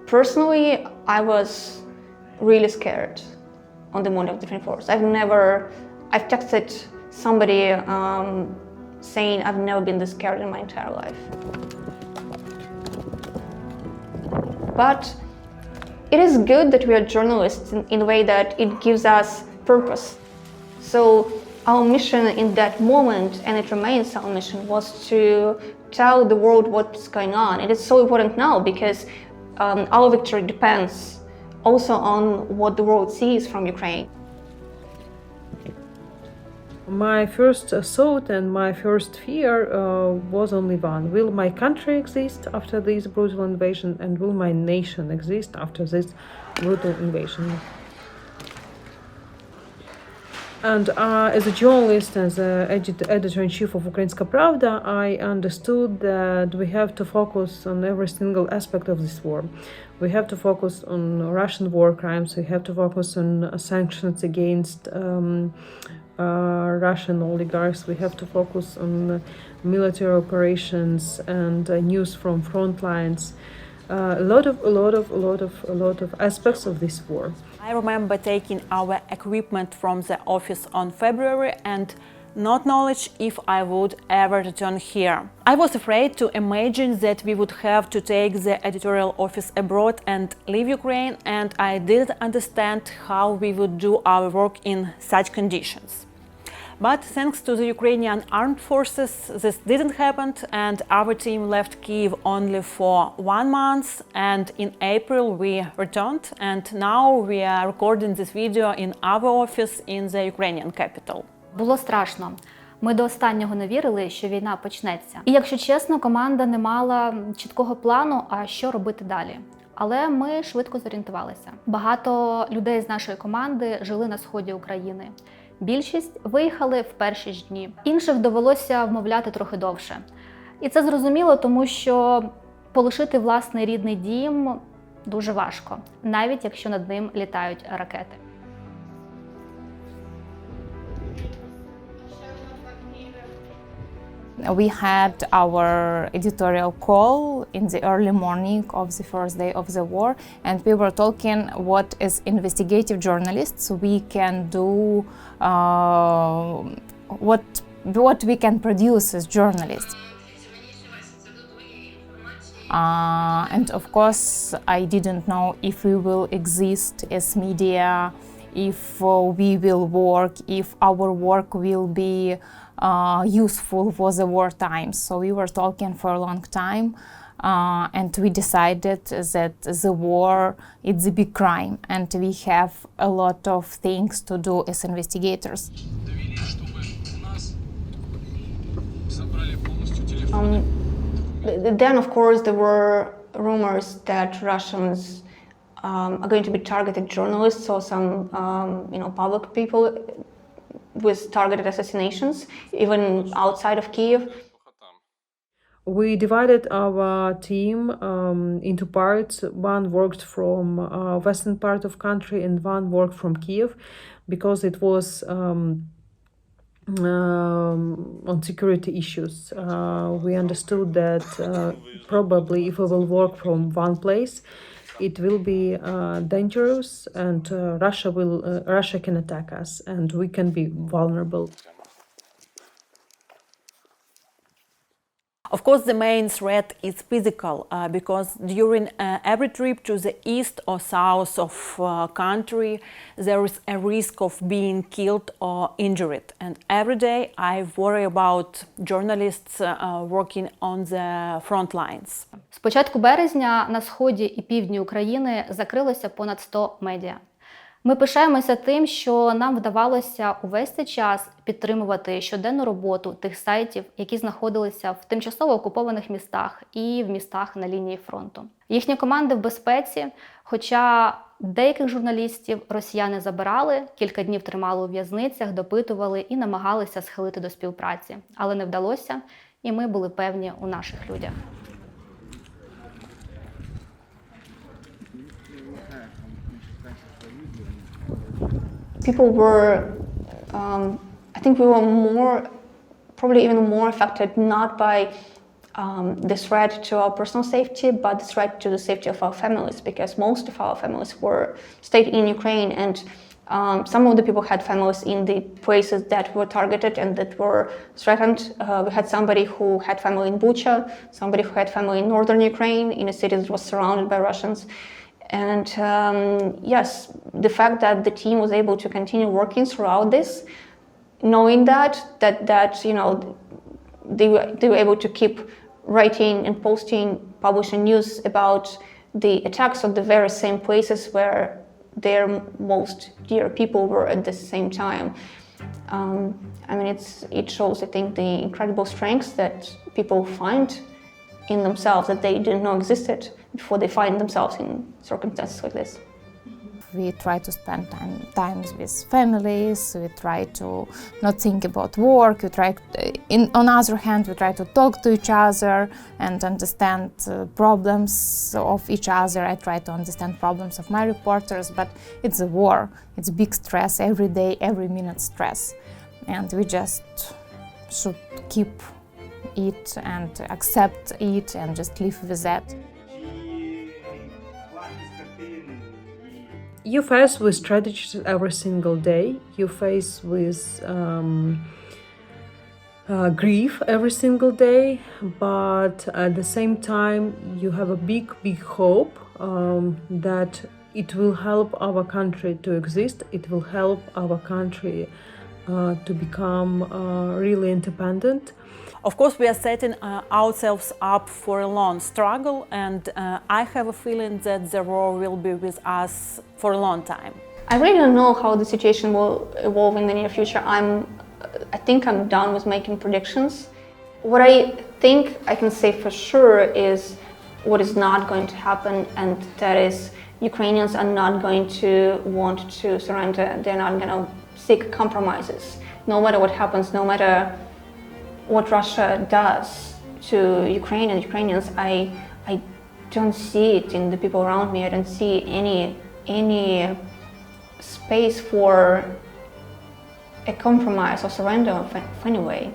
Personally, I was really scared on the morning of the 24th. I've texted somebody saying I've never been this scared in my entire life. But it is good that we are journalists in a way that it gives us purpose. So our mission in that moment, and it remains our mission, was to tell the world what's going on. It is so important now because our victory depends also on what the world sees from Ukraine. My first thought and my first fear was only one. Will my country exist after this brutal invasion, and will my nation exist after this brutal invasion? And as a journalist, as editor-in-chief of Ukrainska Pravda, I understood that we have to focus on every single aspect of this war. We have to focus on Russian war crimes, we have to focus on sanctions against Russian oligarchs, we have to focus on military operations and news from front lines. A lot of aspects of this war. I remember taking our equipment from the office on February and not knowledge if I would ever return here. I was afraid to imagine that we would have to take the editorial office abroad and leave Ukraine, and I didn't understand how we would do our work in such conditions. But thanks to the Ukrainian armed forces, this didn't happen, and our team left Kyiv only for 1 month, and in April we returned, and now we are recording this video in our office in the Ukrainian capital. Було страшно. Ми до останнього не вірили, що війна почнеться. І, якщо чесно, команда не мала чіткого плану, а що робити далі. Але ми швидко зорієнтувалися. Багато людей з нашої команди жили на сході України. Більшість виїхали в перші ж дні. Інших довелося вмовляти трохи довше. І це зрозуміло, тому що полишити власний рідний дім дуже важко, навіть якщо над ним літають ракети. We had our editorial call in the early morning of the first day of the war, and we were talking what as investigative journalists we can do, what we can produce as journalists. And of course, I didn't know if we will exist as media, if we will work, if our work will be useful for the war times. So we were talking for a long time, and we decided that the war is a big crime, and we have a lot of things to do as investigators. Then, of course, there were rumors that Russians are going to be targeted journalists or some, public people with targeted assassinations, even outside of Kyiv. We divided our team into parts. One worked from western part of country and one worked from Kyiv, because it was on security issues. We understood that probably if we will work from one place, it will be dangerous, and Russia can attack us, and we can be vulnerable. Of course, the main threat is physical, because during every trip to the east or south of country, there is a risk of being killed or injured. And every day I worry about journalists working on the front lines. З початку березня на сході і півдні України закрилося понад 100 медіа. Ми пишаємося тим, що нам вдавалося увесь цей час підтримувати щоденну роботу тих сайтів, які знаходилися в тимчасово окупованих містах і в містах на лінії фронту. Їхні команди в безпеці, хоча деяких журналістів росіяни забирали, кілька днів тримали у в'язницях, допитували і намагалися схилити до співпраці. Але не вдалося, і ми були певні у наших людях. People were, I think we were probably even more affected, not by the threat to our personal safety, but the threat to the safety of our families, because most of our families were stayed in Ukraine, and some of the people had families in the places that were targeted and that were threatened. We had somebody who had family in Bucha, somebody who had family in northern Ukraine, in a city that was surrounded by Russians. And yes, the fact that the team was able to continue working throughout this, knowing that you know, they were able to keep writing and posting, publishing news about the attacks of the very same places where their most dear people were at the same time. I mean, it shows, I think, the incredible strengths that people find in themselves that they didn't know existed before they find themselves in circumstances like this. We try to spend time with families, we try to not think about work, on the other hand, we try to talk to each other and understand problems of each other. I try to understand problems of my reporters, but it's a war, it's big stress, every day, every minute stress. And we just should keep it and accept it and just live with that. You face with strategies every single day. You face with grief every single day, but at the same time, you have a big hope that it will help our country to exist. It will help our country to become really independent. Of course, we are setting ourselves up for a long struggle, and I have a feeling that the war will be with us for a long time. I really don't know how the situation will evolve in the near future. I think I'm done with making predictions. What I think I can say for sure is what is not going to happen, and that is Ukrainians are not going to want to surrender. They're not going to seek compromises. No matter what happens, no matter what Russia does to Ukraine and Ukrainians, I don't see it in the people around me. I don't see any space for a compromise or surrender of any way.